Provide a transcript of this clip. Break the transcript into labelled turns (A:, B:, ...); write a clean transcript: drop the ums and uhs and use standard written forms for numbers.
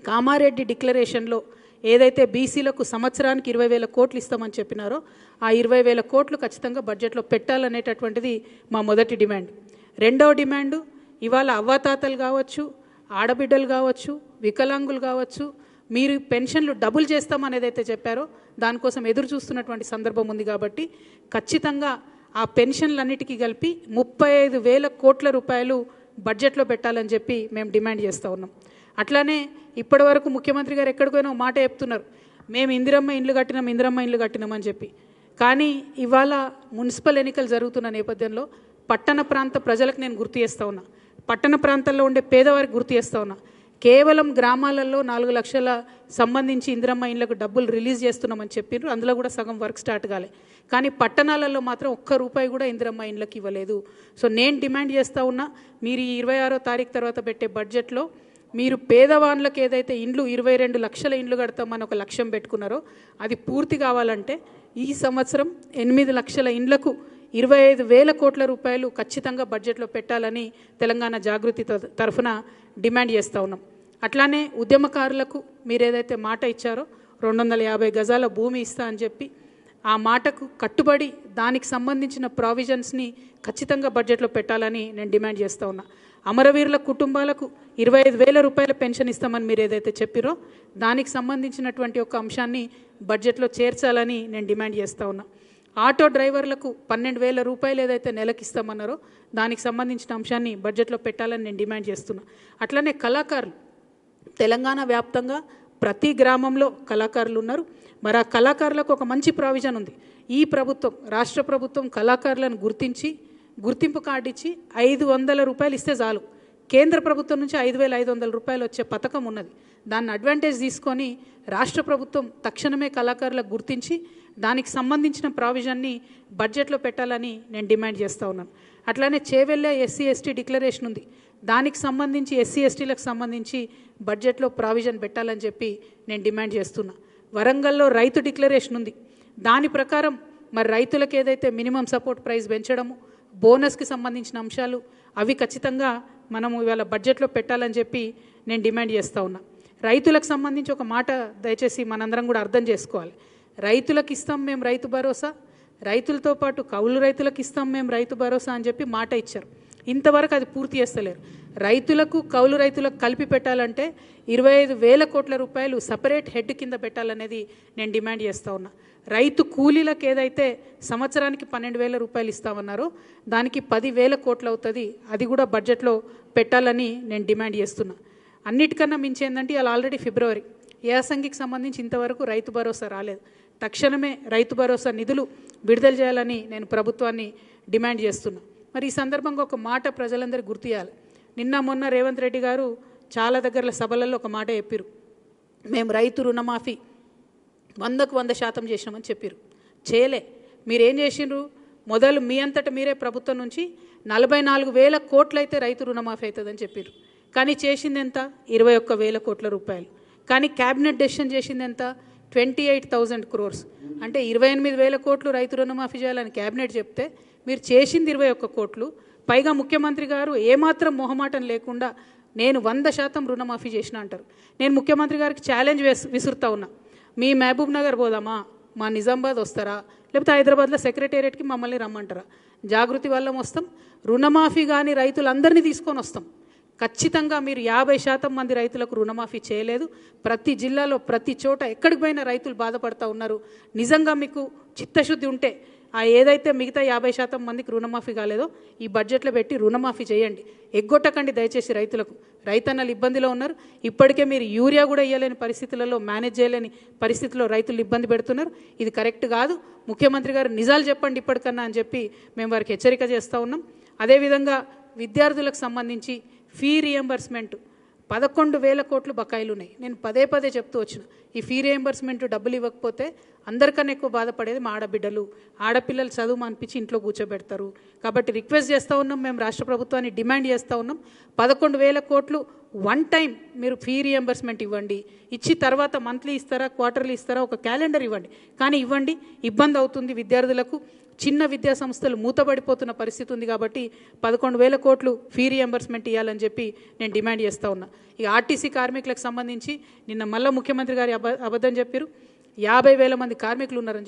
A: కామారెడ్డి డిక్లరేషన్లో ఏదైతే బీసీలకు సంవత్సరానికి 20,000 కోట్లు ఇస్తామని చెప్పినారో ఆ 20,000 కోట్లు ఖచ్చితంగా బడ్జెట్లో పెట్టాలనేటటువంటిది మా మొదటి డిమాండ్. రెండవ డిమాండు, ఇవాళ అవ్వాతాతలు కావచ్చు, ఆడబిడ్డలు కావచ్చు, వికలాంగులు కావచ్చు, మీరు పెన్షన్లు డబుల్ చేస్తామనేది అయితే చెప్పారో దానికోసం ఎదురు చూస్తున్నటువంటి సందర్భం ఉంది. కాబట్టి ఖచ్చితంగా ఆ పెన్షన్లన్నిటికీ కలిపి 35,000 కోట్ల రూపాయలు బడ్జెట్లో పెట్టాలని చెప్పి మేము డిమాండ్ చేస్తూ ఉన్నాం. అట్లానే ఇప్పటి వరకు ముఖ్యమంత్రి గారు ఎక్కడికైనా మాట చెప్తున్నారు, మేము ఇందిరమ్మ ఇండ్లు కట్టినామని చెప్పి. కానీ ఇవాళ మున్సిపల్ ఎన్నికలు జరుగుతున్న నేపథ్యంలో పట్టణ ప్రాంత ప్రజలకు నేను గుర్తు చేస్తూ ఉన్నా, పట్టణ ప్రాంతాల్లో ఉండే పేదవారికి గుర్తు చేస్తూ ఉన్నా. కేవలం గ్రామాలలో 4 లక్షల సంబంధించి ఇందిరమ్మ ఇండ్లకు డబ్బులు రిలీజ్ చేస్తున్నామని చెప్పారు. అందులో కూడా సగం వర్క్ స్టార్ట్ కాలే. కానీ పట్టణాలలో మాత్రం ఒక్క రూపాయి కూడా ఇందిరమ్మ ఇండ్లకు ఇవ్వలేదు. సో నేను డిమాండ్ చేస్తూ ఉన్నా, మీరు ఈ 26వ తారీఖు తర్వాత పెట్టే బడ్జెట్లో మీరు పేదవాళ్ళకి ఏదైతే ఇండ్లు 22 లక్షల ఇండ్లు కడతామని ఒక లక్ష్యం పెట్టుకున్నారో అది పూర్తి కావాలంటే ఈ సంవత్సరం 8 లక్షల ఇండ్లకు 25,000 కోట్ల రూపాయలు ఖచ్చితంగా బడ్జెట్లో పెట్టాలని తెలంగాణ జాగృతి తరఫున డిమాండ్ చేస్తూ ఉన్నాం. అట్లానే ఉద్యమకారులకు మీరు ఏదైతే మాట ఇచ్చారో 250 గజాల భూమి ఇస్తా అని చెప్పి ఆ మాటకు కట్టుబడి దానికి సంబంధించిన ప్రావిజన్స్ని ఖచ్చితంగా బడ్జెట్లో పెట్టాలని నేను డిమాండ్ చేస్తూ ఉన్నా. అమరవీరుల కుటుంబాలకు 25,000 రూపాయల పెన్షన్ ఇస్తామని మీరు ఏదైతే చెప్పారో దానికి సంబంధించినటువంటి ఒక అంశాన్ని బడ్జెట్లో చేర్చాలని నేను డిమాండ్ చేస్తూ ఉన్నా. ఆటో డ్రైవర్లకు 12,000 రూపాయలు ఏదైతే నెలకు ఇస్తామన్నారో దానికి సంబంధించిన అంశాన్ని బడ్జెట్లో పెట్టాలని నేను డిమాండ్ చేస్తున్నా. అట్లనే కళాకారులు, తెలంగాణ వ్యాప్తంగా ప్రతి గ్రామంలో కళాకారులు ఉన్నారు. మరి ఆ కళాకారులకు ఒక మంచి ప్రావిజన్ ఉంది. ఈ ప్రభుత్వం, రాష్ట్ర ప్రభుత్వం కళాకారులను గుర్తింపు కార్డు ఇచ్చి 500 రూపాయలు ఇస్తే చాలు. కేంద్ర ప్రభుత్వం నుంచి 5,500 రూపాయలు వచ్చే పథకం ఉన్నది. దాన్ని అడ్వాంటేజ్ తీసుకొని రాష్ట్ర ప్రభుత్వం తక్షణమే కళాకారులకు గుర్తించి దానికి సంబంధించిన ప్రావిజన్ని బడ్జెట్లో పెట్టాలని నేను డిమాండ్ చేస్తూ ఉన్నాను. అట్లానే చేవెళ్ళే ఎస్సీ ఎస్టీ డిక్లరేషన్ ఉంది, దానికి సంబంధించి ఎస్సీ ఎస్టీలకు సంబంధించి బడ్జెట్లో ప్రావిజన్ పెట్టాలని చెప్పి నేను డిమాండ్ చేస్తున్నా. వరంగల్లో రైతు డిక్లరేషన్ ఉంది, దాని ప్రకారం మరి రైతులకు ఏదైతే మినిమం సపోర్ట్ ప్రైస్ పెంచడము, బోనస్కి సంబంధించిన అంశాలు అవి ఖచ్చితంగా మనము ఇవాళ బడ్జెట్లో పెట్టాలని చెప్పి నేను డిమాండ్ చేస్తూ ఉన్నా. రైతులకు సంబంధించి ఒక మాట దయచేసి మనందరం కూడా అర్థం చేసుకోవాలి. రైతులకు ఇస్తాం మేము రైతు భరోసా, రైతులతో పాటు కౌలు రైతులకు ఇస్తాం మేము రైతు భరోసా అని చెప్పి మాట ఇచ్చారు. ఇంతవరకు అది పూర్తి చేస్తలేరు. రైతులకు కౌలు రైతులకు కలిపి పెట్టాలంటే 25,000 కోట్ల రూపాయలు సపరేట్ హెడ్ కింద పెట్టాలనేది నేను డిమాండ్ చేస్తూ ఉన్నా. రైతు కూలీలకు ఏదైతే సంవత్సరానికి 12,000 రూపాయలు ఇస్తామన్నారో దానికి 10,000 కోట్లు అవుతుంది, అది కూడా బడ్జెట్లో పెట్టాలని నేను డిమాండ్ చేస్తున్నా. అన్నిటికన్నా మించి ఏంటంటే ఇలా ఆల్రెడీ ఫిబ్రవరి, యాసంగికి సంబంధించి ఇంతవరకు రైతు భరోసా రాలేదు. తక్షణమే రైతు భరోసా నిధులు విడుదల చేయాలని నేను ప్రభుత్వాన్ని డిమాండ్ చేస్తున్నా. మరి ఈ సందర్భంగా ఒక మాట ప్రజలందరికీ గుర్తు చేయాలి. నిన్న మొన్న రేవంత్ రెడ్డి గారు చాలా దగ్గర సభలలో ఒక మాట చెప్పారు, మేము రైతు రుణమాఫీ 100కు 100% చేసినామని చెప్పారు. చేయలే. మీరేం చేసిండ్రు? మొదలు మీ అంతటా మీరే ప్రభుత్వం నుంచి 44,000 కోట్లు అయితే రైతు రుణమాఫీ అవుతుందని చెప్పారు. కానీ చేసింది ఎంత? 21,000 కోట్ల రూపాయలు. కానీ క్యాబినెట్ డెసిషన్ చేసింది ఎంత? 28,000 crores. అంటే 28,000 కోట్లు రైతు రుణమాఫీ చేయాలని క్యాబినెట్ చెప్తే మీరు చేసింది 21 కోట్లు. పైగా ముఖ్యమంత్రి గారు ఏమాత్రం మొహమాటం లేకుండా నేను 100% రుణమాఫీ చేసిన అంటారు. నేను ముఖ్యమంత్రి గారికి ఛాలెంజ్ విసురుతా ఉన్నా, మీ మహబూబ్ నగర్ పోదామా, మా నిజామాబాద్ వస్తారా, లేకపోతే హైదరాబాద్లో సెక్రటేరియట్కి మమ్మల్ని రమ్మంటారా? జాగృతి వాళ్ళం వస్తాం, రుణమాఫీ కానీ రైతులందరినీ తీసుకొని వస్తాం. ఖచ్చితంగా మీరు 50% మంది రైతులకు రుణమాఫీ చేయలేదు. ప్రతి జిల్లాలో ప్రతి చోట ఎక్కడికి పోయినా రైతులు బాధపడుతూ ఉన్నారు. నిజంగా మీకు చిత్తశుద్ధి ఉంటే ఆ ఏదైతే మిగతా 50% మందికి రుణమాఫీ కాలేదో ఈ బడ్జెట్లో పెట్టి రుణమాఫీ చేయండి. ఎగ్గొట్టకండి దయచేసి రైతులకు. రైతన్నలు ఇబ్బందిలో ఉన్నారు. ఇప్పటికే మీరు యూరియా కూడా ఇవ్వలేని పరిస్థితులలో, మేనేజ్ చేయలేని పరిస్థితుల్లో రైతులు ఇబ్బంది పెడుతున్నారు. ఇది కరెక్ట్ కాదు. ముఖ్యమంత్రి గారు నిజాలు చెప్పండి ఇప్పటికన్నా అని చెప్పి మేము వారికి హెచ్చరిక చేస్తూ ఉన్నాం. అదేవిధంగా విద్యార్థులకు సంబంధించి ఫీ రియంబర్స్మెంట్ 11,000 కోట్లు బకాయిలు ఉన్నాయి. నేను పదే పదే చెప్తూ వచ్చిన, ఈ ఫీ రియంబర్స్మెంట్ డబ్బులు ఇవ్వకపోతే అందరికన్నా ఎక్కువ బాధపడేది మా ఆడబిడ్డలు. ఆడపిల్లలు చదువు మానిపించి ఇంట్లో కూర్చోబెడతారు. కాబట్టి రిక్వెస్ట్ చేస్తూ ఉన్నాం, మేము రాష్ట్ర ప్రభుత్వాన్ని డిమాండ్ చేస్తూ ఉన్నాం, 11,000 కోట్లు వన్ టైం మీరు ఫీ రియంబర్స్మెంట్ ఇవ్వండి. ఇచ్చి తర్వాత మంత్లీ ఇస్తారా, క్వార్టర్లీ ఇస్తారా, ఒక క్యాలెండర్ ఇవ్వండి. కానీ ఇవ్వండి, ఇబ్బంది అవుతుంది విద్యార్థులకు. చిన్న విద్యా సంస్థలు మూతబడిపోతున్న పరిస్థితి ఉంది కాబట్టి 11,000 కోట్లు ఫీ రియంబర్స్మెంట్ ఇవ్వాలని చెప్పి నేను డిమాండ్ చేస్తూ ఉన్నా. ఇక ఆర్టీసీ కార్మికులకు సంబంధించి నిన్న మళ్ళీ ముఖ్యమంత్రి గారి అబద్ధం చెప్పారు, 50,000 మంది కార్మికులు ఉన్నారని